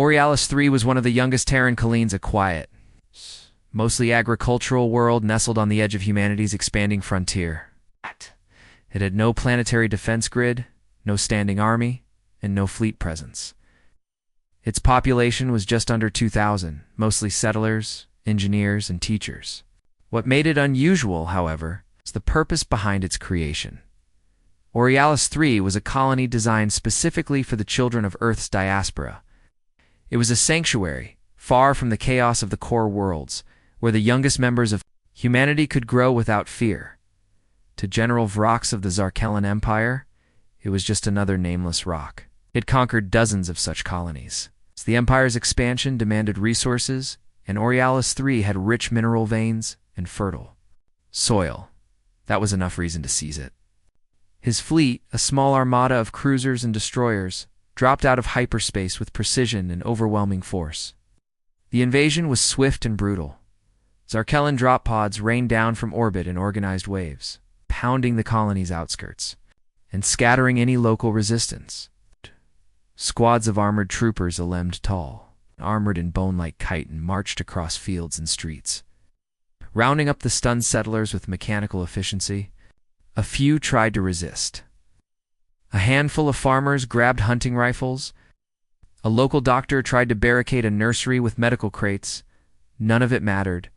Borealis 3 was one of the youngest Terran colonies, a quiet, mostly agricultural world nestled on the edge of humanity's expanding frontier. It had no planetary defense grid, no standing army, and no fleet presence. Its population was just under 2,000, mostly settlers, engineers, and teachers. What made it unusual, however, was the purpose behind its creation. Borealis 3 was a colony designed specifically for the children of Earth's diaspora. It was a sanctuary, far from the chaos of the core worlds, where the youngest members of humanity could grow without fear. To General Vrox of the Zarkellan Empire, it was just another nameless rock. It conquered dozens of such colonies. As the Empire's expansion demanded resources, and Borealis 3 had rich mineral veins and fertile soil. That was enough reason to seize it. His fleet, a small armada of cruisers and destroyers, dropped out of hyperspace with precision and overwhelming force. The invasion was swift and brutal. Zarkellan drop pods rained down from orbit in organized waves, pounding the colony's outskirts and scattering any local resistance. Squads of armored troopers limbed tall, armored in bone-like chitin, marched across fields and streets, rounding up the stunned settlers with mechanical efficiency. A few tried to resist. A handful of farmers grabbed hunting rifles. A local doctor tried to barricade a nursery with medical crates. None of it mattered.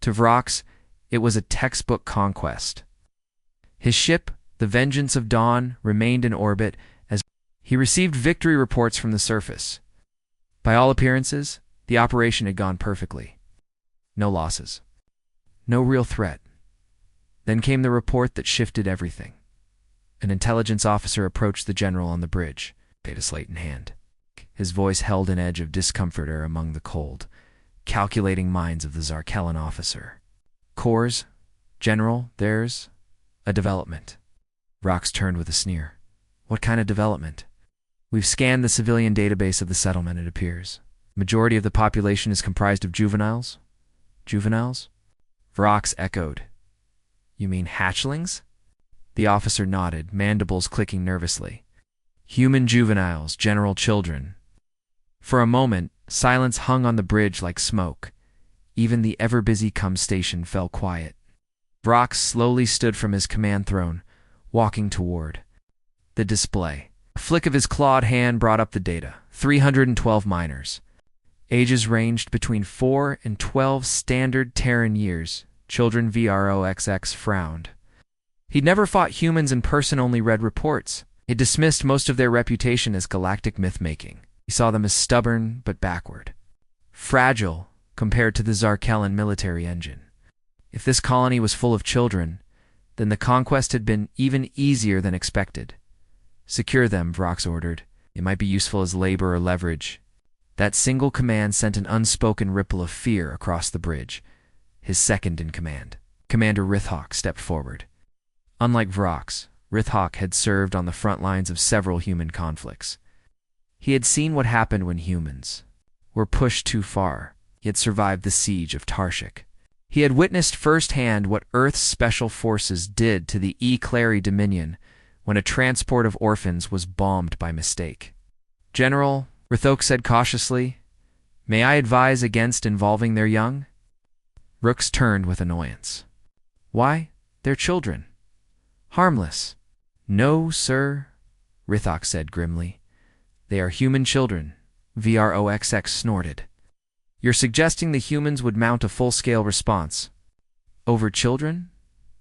To Vrox, it was a textbook conquest. His ship, the Vengeance of Dawn, remained in orbit as he received victory reports from the surface. By all appearances, the operation had gone perfectly. No losses. No real threat. Then came the report that shifted everything. An intelligence officer approached the general on the bridge, data slate in hand. His voice held an edge of discomfort among the cold, calculating minds of the Zarkellan officer. Cores, General, there's a development. Vrox turned with a sneer. What kind of development? We've scanned the civilian database of the settlement, it appears. Majority of the population is comprised of juveniles. Juveniles? Vrox echoed. You mean hatchlings? The officer nodded, mandibles clicking nervously. Human juveniles, general children. For a moment, silence hung on the bridge like smoke. Even the ever-busy station fell quiet. Vrox slowly stood from his command throne, walking toward the display. A flick of his clawed hand brought up the data. 312 minors. Ages ranged between 4 and 12 standard Terran years. Children. VROXX frowned. He'd never fought humans in person, only read reports. He dismissed most of their reputation as galactic myth-making. He saw them as stubborn but backward. Fragile compared to the Zarkellan military engine. If this colony was full of children, then the conquest had been even easier than expected. Secure them, Vrox ordered. It might be useful as labor or leverage. That single command sent an unspoken ripple of fear across the bridge. His second in command, Commander Rithhawk, stepped forward. Unlike Vrox, Rithhawk had served on the front lines of several human conflicts. He had seen what happened when humans were pushed too far. He had survived the siege of Tarshik. He had witnessed firsthand what Earth's special forces did to the E-Clary Dominion when a transport of orphans was bombed by mistake. General, Rithhawk said cautiously, may I advise against involving their young? Rooks turned with annoyance. Why? They're children. Harmless. No, sir, Rithhawk said grimly. They are human children. VROXX snorted. You're suggesting the humans would mount a full-scale response over children?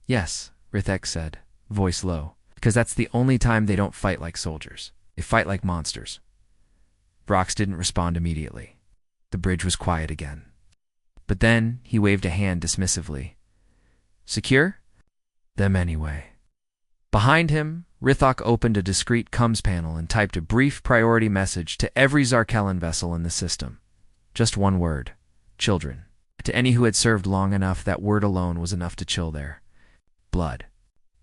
Yes, Rithhawk said, voice low, because that's the only time they don't fight like soldiers. They fight like monsters. Vrox didn't respond immediately. The bridge was quiet again. But then he waved a hand dismissively. Secure? Them anyway. Behind him, Rithhawk opened a discreet comms panel and typed a brief priority message to every Zarkellan vessel in the system. Just one word. Children. To any who had served long enough, that word alone was enough to chill their blood.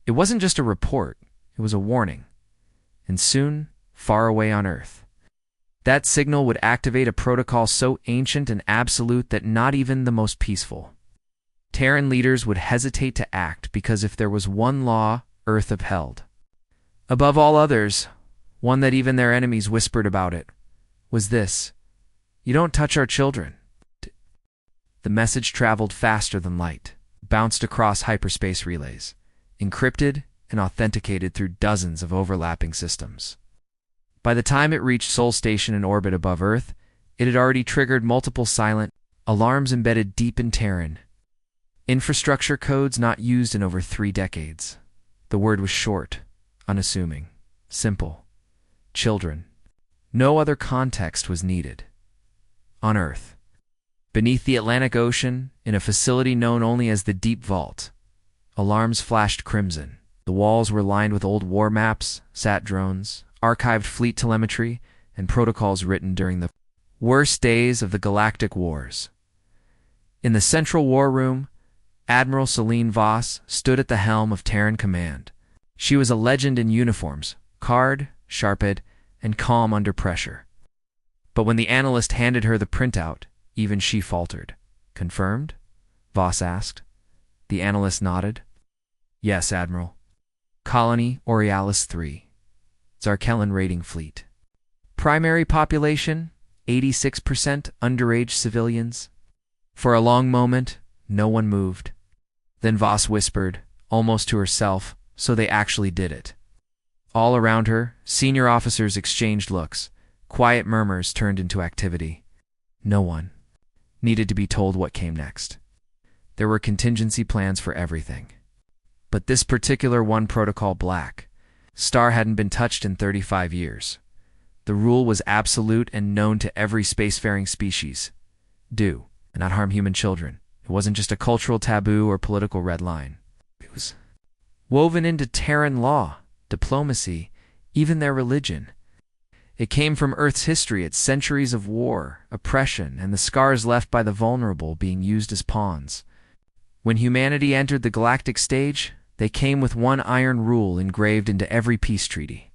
It wasn't just a report, it was a warning. And soon, far away on Earth, that signal would activate a protocol so ancient and absolute that not even the most peaceful Terran leaders would hesitate to act, because if there was one law Earth upheld, above all others, one that even their enemies whispered about it, was this: You don't touch our children. The message traveled faster than light, bounced across hyperspace relays, encrypted and authenticated through dozens of overlapping systems. By the time it reached Sol Station in orbit above Earth, it had already triggered multiple silent alarms embedded deep in Terran. Infrastructure codes not used in over 3 decades. The word was short, unassuming, simple. Children. No other context was needed. On Earth, beneath the Atlantic Ocean, in a facility known only as the Deep Vault, alarms flashed crimson. The walls were lined with old war maps, sat drones, archived fleet telemetry, and protocols written during the worst days of the galactic wars. In the central war room, Admiral Celine Voss stood at the helm of Terran Command. She was a legend in uniforms, card, sharp-edged, and calm under pressure. But when the analyst handed her the printout, even she faltered. "Confirmed?" Voss asked. The analyst nodded. "Yes, Admiral. Colony Aurealis 3. Zarkellan raiding fleet. Primary population, 86% underage civilians." For a long moment, no one moved. Then Voss whispered, almost to herself, "So they actually did it." All around her, senior officers exchanged looks. Quiet murmurs turned into activity. No one needed to be told what came next. There were contingency plans for everything. But this particular one, Protocol Black, Star hadn't been touched in 35 years. The rule was absolute and known to every spacefaring species. Do not harm human children. It wasn't just a cultural taboo or political red line. It was woven into Terran law, diplomacy, even their religion. It came from Earth's history, its centuries of war, oppression, and the scars left by the vulnerable being used as pawns. When humanity entered the galactic stage, they came with one iron rule engraved into every peace treaty.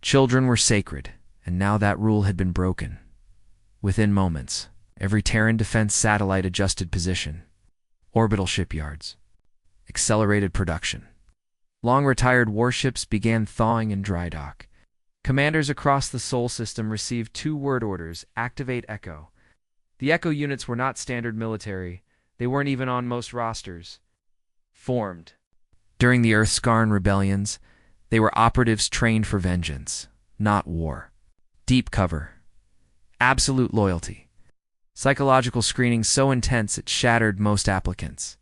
Children were sacred, and now that rule had been broken. Within moments, every Terran defense satellite adjusted position. Orbital shipyards. Accelerated production. Long-retired warships began thawing in dry dock. Commanders across the Sol system received 2 word orders: activate Echo. The Echo units were not standard military. They weren't even on most rosters. Formed during the Earth-Scarn rebellions, they were operatives trained for vengeance, not war. Deep cover. Absolute loyalty. Psychological screening so intense it shattered most applicants.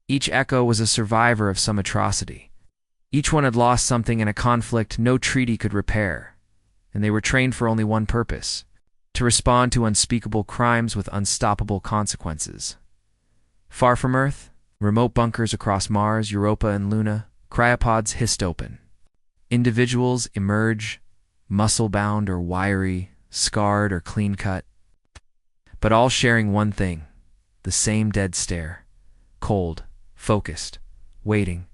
Each Echo was a survivor of some atrocity. Each one had lost something in a conflict no treaty could repair, and they were trained for only one purpose: to respond to unspeakable crimes with unstoppable consequences. Far from Earth, remote bunkers across Mars, Europa, and Luna, cryopods hissed open. Individuals emerge, muscle-bound or wiry, scarred or clean-cut, but all sharing one thing: the same dead stare. Cold, focused, waiting.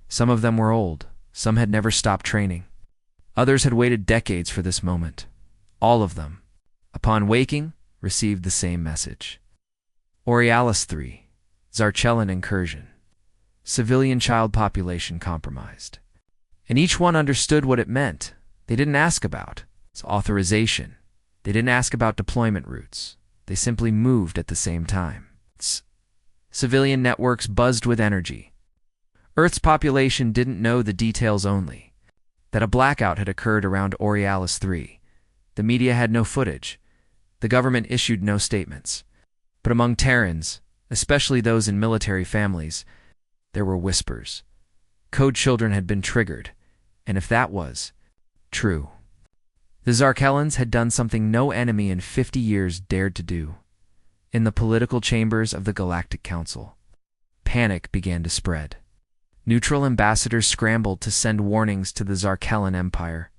Some of them were old. Some had never stopped training. Others had waited decades for this moment. All of them, upon waking, received the same message. Aurealis 3. Zarkellan incursion. Civilian child population compromised. And each one understood what it meant. They didn't ask about its authorization. They didn't ask about deployment routes. They simply moved at the same time. Civilian networks buzzed with energy. Earth's population didn't know the details only: that a blackout had occurred around Aurealis 3. The media had no footage. The government issued no statements. But among Terrans, especially those in military families, there were whispers. Code children had been triggered, and if that was true, the Zarkellans had done something no enemy in 50 years dared to do. In the political chambers of the Galactic Council, panic began to spread. Neutral ambassadors scrambled to send warnings to the Zarkellan Empire.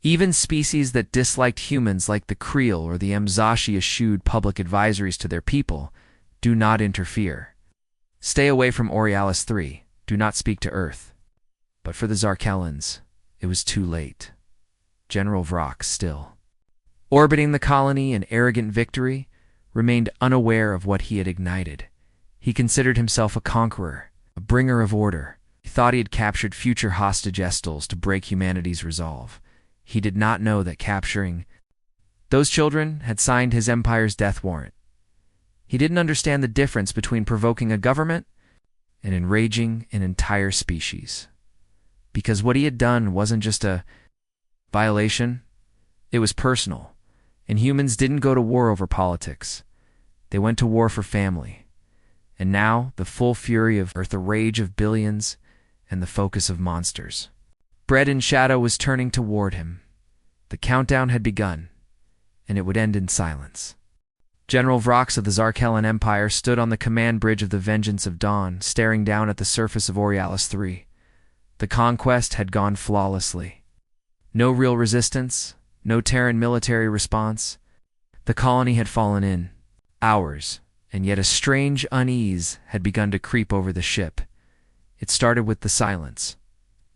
Even species that disliked humans like the Creel or the Mzashi issued public advisories to their people: do not interfere. Stay away from Aurealis 3. Do not speak to Earth. But for the Zarkellans, it was too late. General Vrock, still orbiting the colony in arrogant victory, remained unaware of what he had ignited. He considered himself a conqueror, a bringer of order. He thought he had captured future hostage Estals to break humanity's resolve. He did not know that capturing Those children had signed his empire's death warrant. He didn't understand the difference between provoking a government and enraging an entire species. Because what he had done wasn't just a violation, it was personal. And humans didn't go to war over politics. They went to war for family. And now, the full fury of Earth, the rage of billions, and the focus of monsters. Bread in shadow was turning toward him. The countdown had begun, and it would end in silence. General Vrox of the Zarkellan Empire stood on the command bridge of the Vengeance of Dawn, staring down at the surface of Orialis III. The conquest had gone flawlessly. No real resistance, no Terran military response. The colony had fallen in. Hours, and yet a strange unease had begun to creep over the ship. It started with the silence.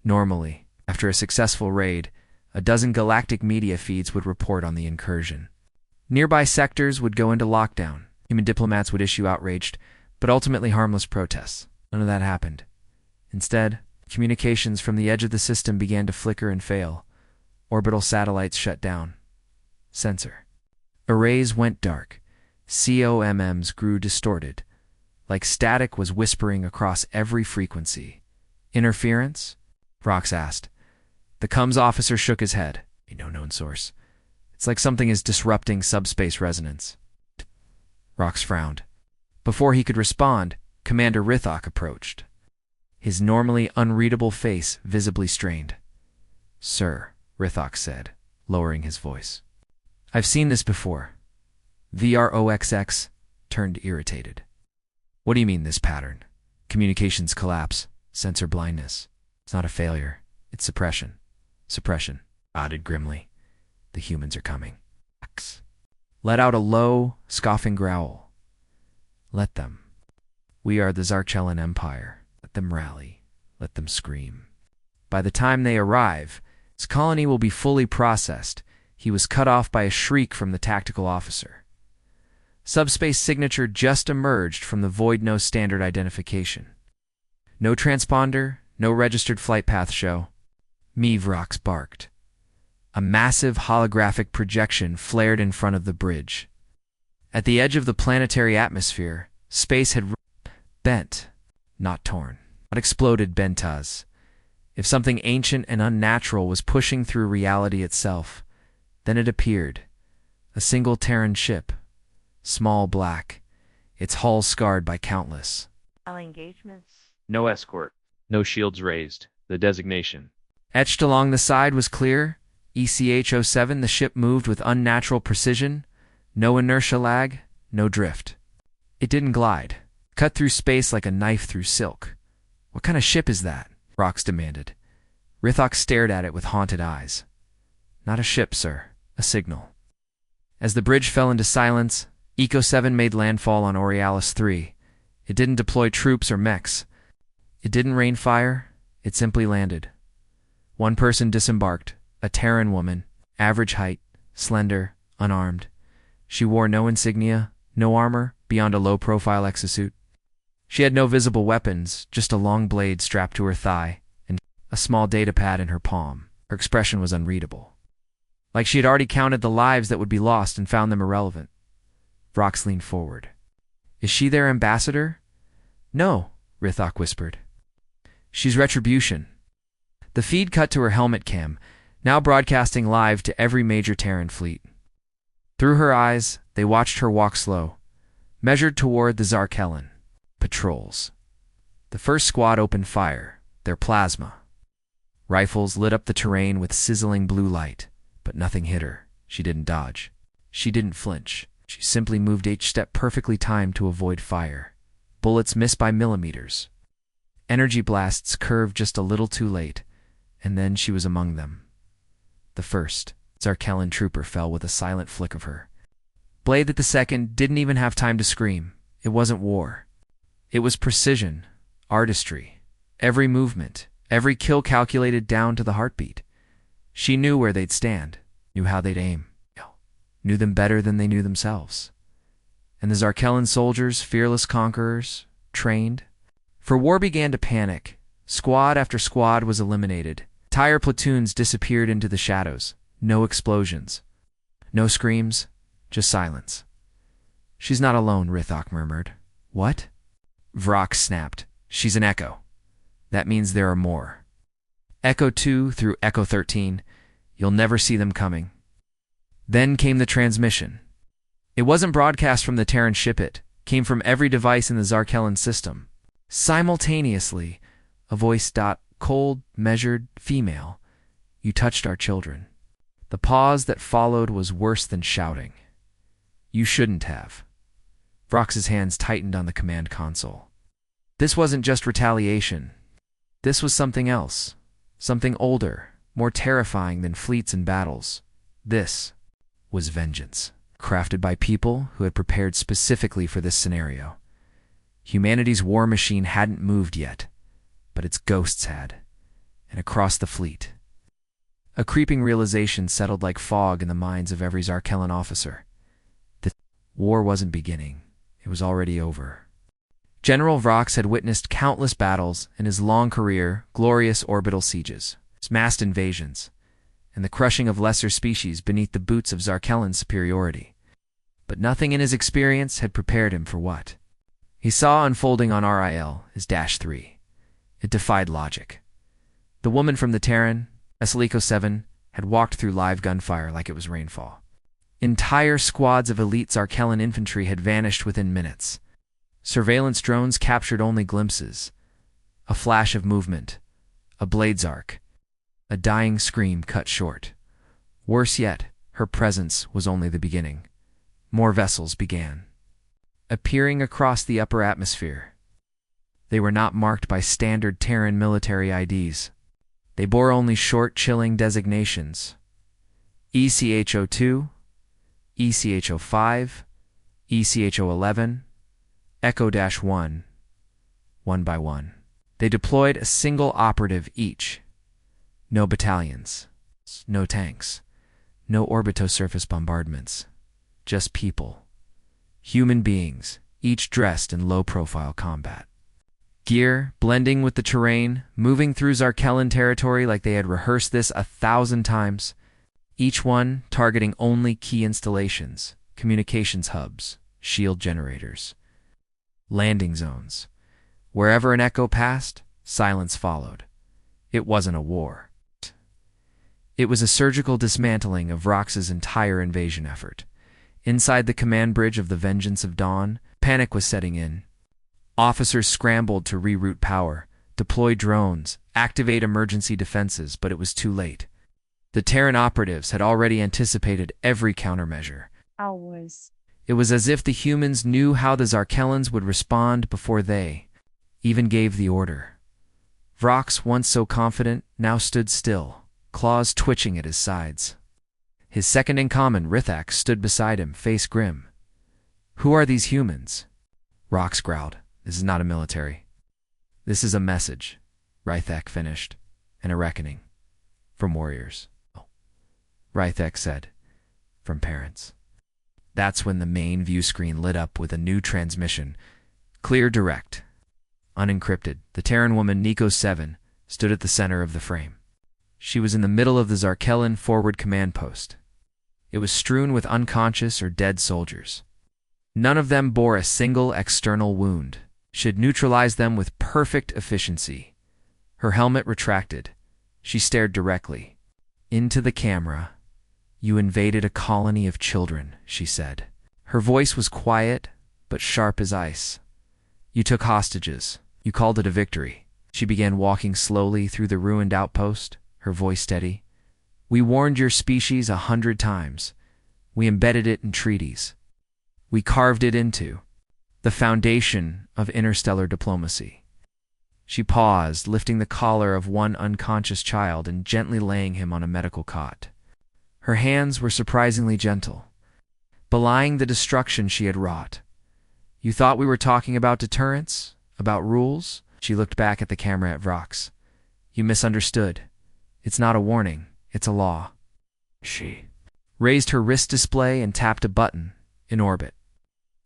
Normally, after a successful raid, a dozen galactic media feeds would report on the incursion. Nearby sectors would go into lockdown. Human diplomats would issue outraged, but ultimately harmless protests. None of that happened. Instead, communications from the edge of the system began to flicker and fail. Orbital satellites shut down. Sensor. Arrays went dark. COMMs grew distorted. Like static was whispering across every frequency. Interference? Rox asked. The comms officer shook his head. No known source. It's like something is disrupting subspace resonance. Rox frowned. Before he could respond, Commander Rithok approached. His normally unreadable face visibly strained. Sir, Rithok said, lowering his voice. I've seen this before. VROXX turned irritated. What do you mean, this pattern? Communications collapse, sensor blindness. It's not a failure. It's suppression. Suppression, nodded grimly. The humans are coming. Let out a low, scoffing growl. Let them. We are the Zarkellan Empire. Let them rally. Let them scream. By the time they arrive, his colony will be fully processed. He was cut off by a shriek from the tactical officer. Subspace signature just emerged from the void, no standard identification. No transponder, no registered flight path show. Vrox barked. A massive holographic projection flared in front of the bridge. At the edge of the planetary atmosphere, space had bent, not torn. Not exploded, Bentaz. If something ancient and unnatural was pushing through reality itself, then it appeared. A single Terran ship. Small, black. Its hull scarred by countless engagements. No escort. No shields raised. The designation. Etched along the side was clear. ECH-07, the ship moved with unnatural precision. No inertia lag, no drift. It didn't glide. Cut through space like a knife through silk. What kind of ship is that? Rox demanded. Rithok stared at it with haunted eyes. Not a ship, sir. A signal. As the bridge fell into silence, Eco-7 made landfall on Orialis III. It didn't deploy troops or mechs. It didn't rain fire. It simply landed. One person disembarked. A Terran woman, average height, slender, unarmed. She wore no insignia, no armor, beyond a low-profile exosuit. She had no visible weapons, just a long blade strapped to her thigh, and a small datapad in her palm. Her expression was unreadable. Like she had already counted the lives that would be lost and found them irrelevant. Vrox leaned forward. Is she their ambassador? No, Rithok whispered. She's retribution. The feed cut to her helmet cam, now broadcasting live to every major Terran fleet. Through her eyes, they watched her walk slow, measured toward the Zarkellan patrols. The first squad opened fire, their plasma. Rifles lit up the terrain with sizzling blue light, but nothing hit her. She didn't dodge. She didn't flinch. She simply moved each step perfectly timed to avoid fire. Bullets missed by millimeters. Energy blasts curved just a little too late, and then she was among them. The first Zarkellan trooper fell with a silent flick of her. Blade at the second didn't even have time to scream. It wasn't war. It was precision, artistry. Every movement, every kill calculated down to the heartbeat. She knew where they'd stand, knew how they'd aim, knew them better than they knew themselves. And the Zarkellan soldiers, fearless conquerors, trained. For war began to panic. Squad after squad was eliminated. Entire platoons disappeared into the shadows. No explosions. No screams, just silence. She's not alone, Rithok murmured. What? Vrock snapped. She's an echo. That means there are more. Echo 2 through Echo 13. You'll never see them coming. Then came the transmission. It wasn't broadcast from the Terran ship, it came from every device in the Zarkellan system. Simultaneously, a voice. Cold, measured, female. You touched our children. The pause that followed was worse than shouting. You shouldn't have. Vrox's hands tightened on the command console. This wasn't just retaliation. This was something else. Something older, more terrifying than fleets and battles. This was vengeance, crafted by people who had prepared specifically for this scenario. Humanity's war machine hadn't moved yet, but its ghosts had, and across the fleet. A creeping realization settled like fog in the minds of every Zarkellan officer. The war wasn't beginning. It was already over. General Vrox had witnessed countless battles in his long career, glorious orbital sieges, massed invasions, and the crushing of lesser species beneath the boots of Zarkellan superiority. But nothing in his experience had prepared him for what he saw unfolding on RIL is -3. It defied logic. The woman from the Terran, Esalico 7, had walked through live gunfire like it was rainfall. Entire squads of elite Zarkellan infantry had vanished within minutes. Surveillance drones captured only glimpses. A flash of movement. A blade's arc. A dying scream cut short. Worse yet, her presence was only the beginning. More vessels began appearing across the upper atmosphere. They were not marked by standard Terran military IDs. They bore only short, chilling designations. ECH-02, ECH-05, ECH-11, Echo-1, one by one. They deployed a single operative each. No battalions, no tanks, no orbitosurface bombardments. Just people. Human beings, each dressed in low-profile combat. Gear blending with the terrain, moving through Zarkellan territory like they had rehearsed this 1,000 times, each one targeting only key installations, communications hubs, shield generators. Landing zones. Wherever an echo passed, silence followed. It wasn't a war. It was a surgical dismantling of Vrox's entire invasion effort. Inside the command bridge of the Vengeance of Dawn, panic was setting in. Officers scrambled to reroute power, deploy drones, activate emergency defenses, but it was too late. The Terran operatives had already anticipated every countermeasure. It was as if the humans knew how the Zarkellans would respond before they even gave the order. Vrox, once so confident, now stood still, claws twitching at his sides. His second-in-command, Rithak, stood beside him, face grim. Who are these humans? Vrox growled. This is not a military. This is a message, Rithak finished, and a reckoning. From warriors. Rithak said. From parents. That's when the main view screen lit up with a new transmission. Clear, direct. Unencrypted, the Terran woman, Nico 7, stood at the center of the frame. She was in the middle of the Zarkellan forward command post. It was strewn with unconscious or dead soldiers. None of them bore a single external wound. She had neutralized them with perfect efficiency. Her helmet retracted. She stared directly into the camera. You invaded a colony of children, she said. Her voice was quiet, but sharp as ice. You took hostages. You called it a victory. She began walking slowly through the ruined outpost, her voice steady. We warned your species 100 times. We embedded it in treaties. We carved it into the foundation of interstellar diplomacy. She paused, lifting the collar of one unconscious child and gently laying him on a medical cot. Her hands were surprisingly gentle, belying the destruction she had wrought. You thought we were talking about deterrence? About rules? She looked back at the camera at Vrox. You misunderstood. It's not a warning. It's a law. She raised her wrist display and tapped a button in orbit.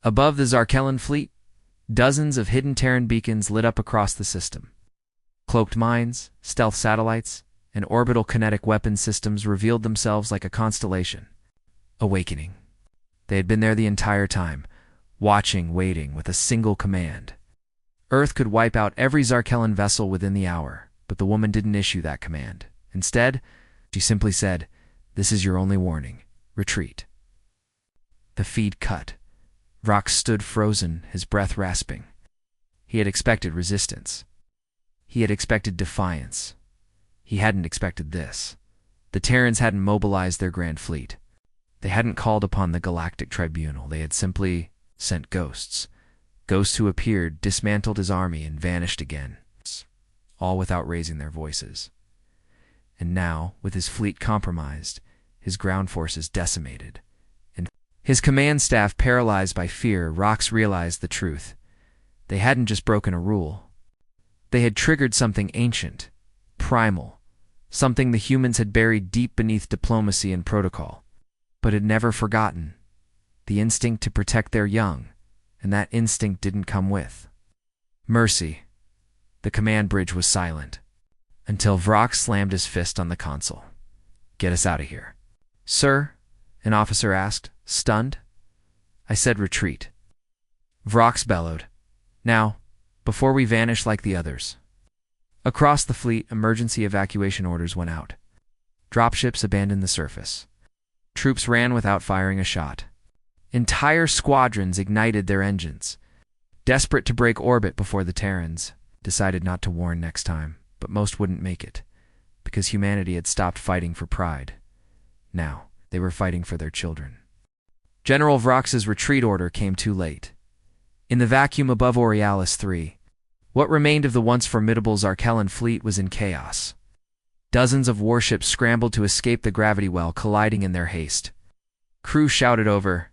Above the Zarkellan fleet, dozens of hidden Terran beacons lit up across the system. Cloaked mines, stealth satellites, and orbital kinetic weapon systems revealed themselves like a constellation. Awakening. They had been there the entire time, watching, waiting, with a single command. Earth could wipe out every Zarkellan vessel within the hour, but the woman didn't issue that command. Instead, she simply said, "This is your only warning. Retreat." The feed cut. Vrox stood frozen, his breath rasping. He had expected resistance. He had expected defiance. He hadn't expected this. The Terrans hadn't mobilized their grand fleet. They hadn't called upon the Galactic Tribunal. They had simply sent ghosts. Ghosts who appeared, dismantled his army, and vanished again, all without raising their voices. And now, with his fleet compromised, his ground forces decimated, and his command staff paralyzed by fear, Vrox realized the truth. They hadn't just broken a rule. They had triggered something ancient, primal, something the humans had buried deep beneath diplomacy and protocol, but had never forgotten: the instinct to protect their young, and that instinct didn't come with mercy. The command bridge was silent, until Vrox slammed his fist on the console. "Get us out of here." "Sir?" an officer asked, stunned. "I said retreat." Vrox bellowed. "Now, before we vanish like the others." Across the fleet, emergency evacuation orders went out. Dropships abandoned the surface. Troops ran without firing a shot. Entire squadrons ignited their engines, desperate to break orbit before the Terrans decided not to warn next time, but most wouldn't make it, because humanity had stopped fighting for pride. Now, they were fighting for their children. General Vrox's retreat order came too late. In the vacuum above Borealis 3, what remained of the once formidable Zarkellan fleet was in chaos. Dozens of warships scrambled to escape the gravity well, colliding in their haste. Crew shouted over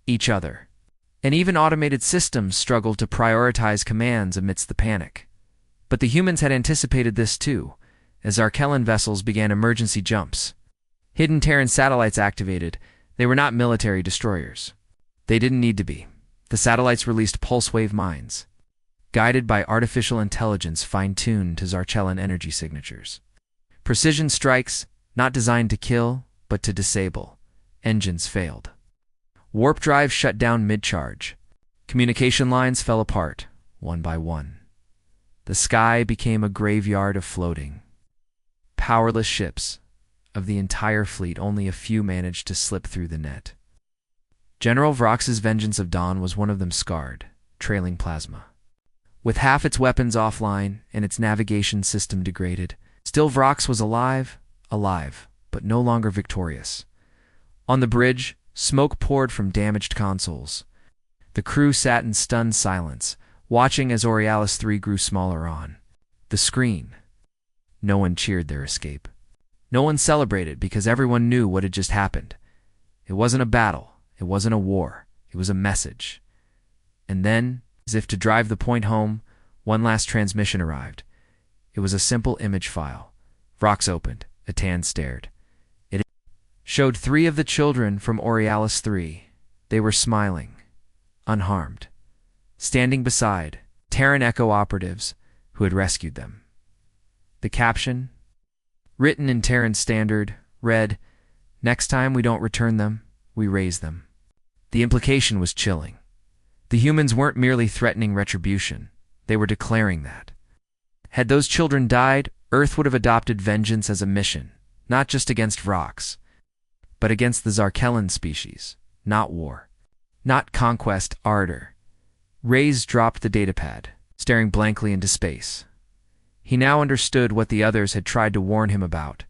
each other, and even automated systems struggled to prioritize commands amidst the panic. But the humans had anticipated this too, as Zarkellan vessels began emergency jumps. Hidden Terran satellites activated. They were not military destroyers. They didn't need to be. The satellites released pulse-wave mines, guided by artificial intelligence fine-tuned to Zarkellan energy signatures. Precision strikes, not designed to kill, but to disable. Engines failed. Warp drive shut down mid-charge. Communication lines fell apart, one by one. The sky became a graveyard of floating, powerless ships. Of the entire fleet, only a few managed to slip through the net. General Vrox's Vengeance of Dawn was one of them, scarred, trailing plasma. With half its weapons offline and its navigation system degraded, still Vrox was alive, but no longer victorious. On the bridge, smoke poured from damaged consoles. The crew sat in stunned silence, watching as Borealis 3 grew smaller on the screen. No one cheered their escape. No one celebrated, because everyone knew what had just happened. It wasn't a battle. It wasn't a war. It was a message. And then, as if to drive the point home, one last transmission arrived. It was a simple image file. Vrox opened. Atan stared. It showed 3 of the children from Borealis 3. They were smiling, unharmed, standing beside Terran Echo operatives who had rescued them. The caption, written in Terran Standard, read, "Next time we don't return them, we raise them." The implication was chilling. The humans weren't merely threatening retribution. They were declaring that. Had those children died, Earth would have adopted vengeance as a mission, not just against Vrox, but against the Zarkellan species, not war, not conquest ardor. Reyes dropped the datapad, staring blankly into space. He now understood what the others had tried to warn him about.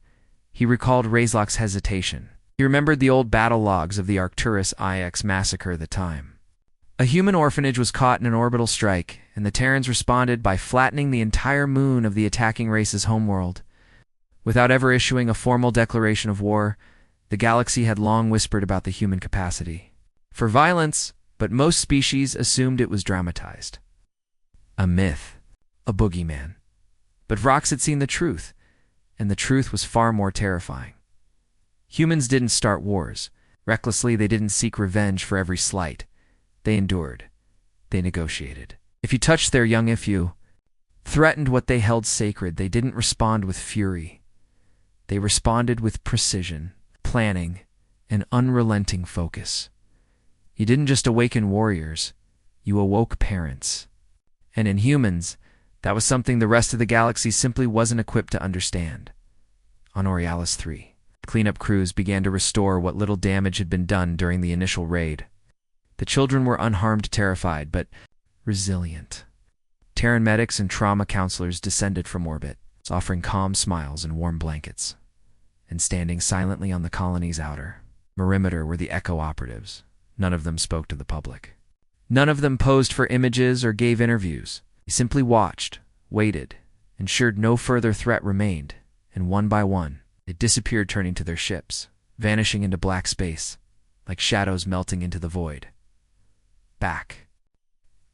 He recalled Razlock's hesitation. He remembered the old battle logs of the Arcturus IX massacre at the time. A human orphanage was caught in an orbital strike, and the Terrans responded by flattening the entire moon of the attacking race's homeworld. Without ever issuing a formal declaration of war, the galaxy had long whispered about the human capacity for violence, but most species assumed it was dramatized. A myth, a boogeyman. But Vrox had seen the truth, and the truth was far more terrifying. Humans didn't start wars. Recklessly, they didn't seek revenge for every slight. They endured. They negotiated. If you touched their young, if you threatened what they held sacred, they didn't respond with fury. They responded with precision, planning, an unrelenting focus. You didn't just awaken warriors, you awoke parents. And in humans, that was something the rest of the galaxy simply wasn't equipped to understand. On Aurealis 3, cleanup crews began to restore what little damage had been done during the initial raid. The children were unharmed, terrified, but resilient. Terran medics and trauma counselors descended from orbit, offering calm smiles and warm blankets. And standing silently on the colony's outer perimeter were the Echo operatives. None of them spoke to the public. None of them posed for images or gave interviews. They simply watched, waited, ensured no further threat remained, and one by one, they disappeared, turning to their ships, vanishing into black space, like shadows melting into the void. Back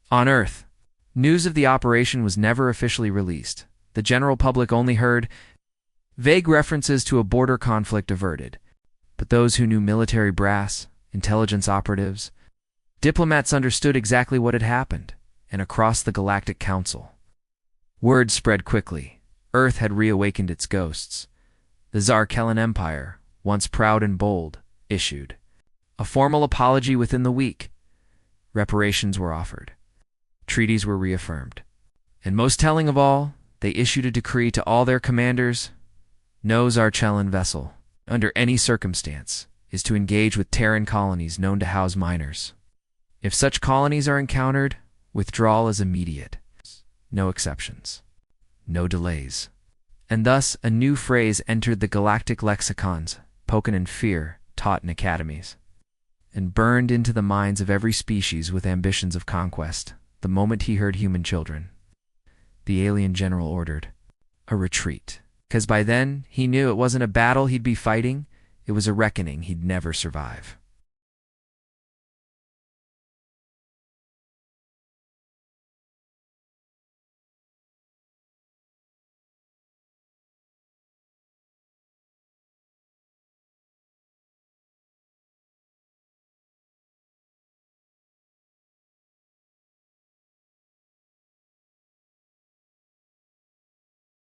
on Earth, news of the operation was never officially released. The general public only heard vague references to a border conflict averted, but those who knew military brass, intelligence operatives, diplomats understood exactly what had happened, and across the Galactic Council, word spread quickly. Earth had reawakened its ghosts. The Zarkellan Empire, once proud and bold, issued a formal apology within the week. Reparations were offered. Treaties were reaffirmed. And most telling of all, they issued a decree to all their commanders: no Zarkellan vessel, under any circumstance, is to engage with Terran colonies known to house minors. If such colonies are encountered, withdrawal is immediate. No exceptions. No delays. And thus a new phrase entered the galactic lexicons, spoken in fear, taught in academies, and burned into the minds of every species with ambitions of conquest. The moment he heard human children, the alien general ordered a retreat, because by then he knew it wasn't a battle he'd be fighting, it was a reckoning he'd never survive.